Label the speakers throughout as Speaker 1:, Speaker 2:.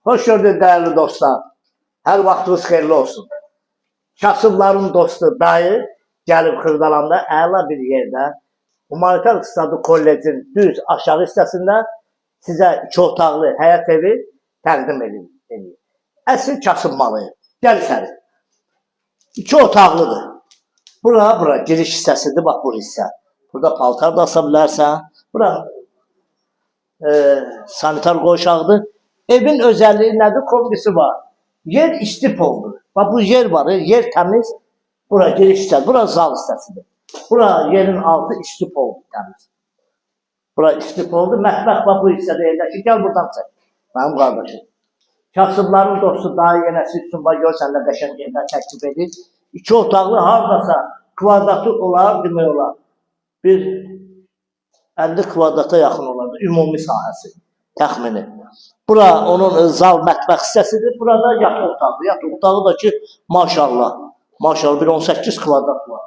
Speaker 1: Hoş gördük değerli dostlar. Her vaxtınız xeyirli olsun. Kasıbların dostu dayı gəlib Xırdalanda əla bir yerdə Humanitar İqtisadi Kollecin düz aşağı hissəsində sizə 2 otaqlı həyət evi təqdim edir. Əsl kasıb malı. Gəl içəri. 2 otaqlıdır. Bura giriş hissəsidir, bax bu hissə. Burada paltar da asa bilərsən. Bura sanitar qoşaqdır. Evin özelliği nədir? Kombisi var. Yer istif oldu. Bak bu yer var. Yer təmiz. Bura giriş hissəsi. Bura zal hissəsidir. Bura yerin altı istif oldu təmiz. Bura istif oldu. Mətbəx bak bu hissədə yerləşir. Gəl buradan çək. Mənim qardaşım. Kasıbların dostu daha yenəsi üçün var. Görsən də qəşəng yerlər təklif edir. 2 otaqlı hardasa kvadratı olar, demək olar. Bir 50 kvadrata yaxın olardı. Ümumi sahəsi. Təxmini. Bura onun zal mətbəx hissəsidir. Burada yataq otağı. Yataq otağı da ki maşallah. Maşallah bir 18 kvadrat var.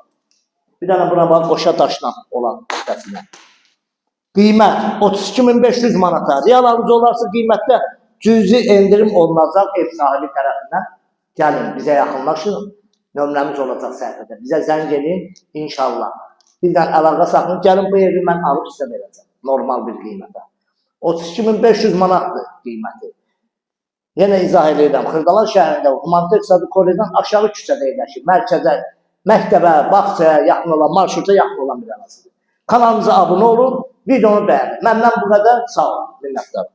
Speaker 1: Bir dənə buna bax qoşa daşla olan hissəsinə. Qiymət 32.500 manata. Real alıcı olarsa qiymətdə cüzi endirim olunacaq ev sahibi tərəfindən. Gəlin bizə yaxınlaşın. Nömrəmiz olacaq səhifədə. Bizə zəng edin inşallah. Bizdən əlaqə saxlayın. Gəlin bu evi mən alıb sizə verəcəm. Normal bir qiymətə. 32.500 manatdır qiyməti. Yenə izah edirəm. Xırdalan şəhərində Humanitar İqtisadi Kollecdən aşağı küçədə yerləşir. Mərkəzə, məktəbə, bağçaya yaxın olan, marşruta yaxın olan bir arasıdır. Kanalımıza abunə olun, videonu bəyənin. Məndən bu qədər, sağ olun, minnətdarım.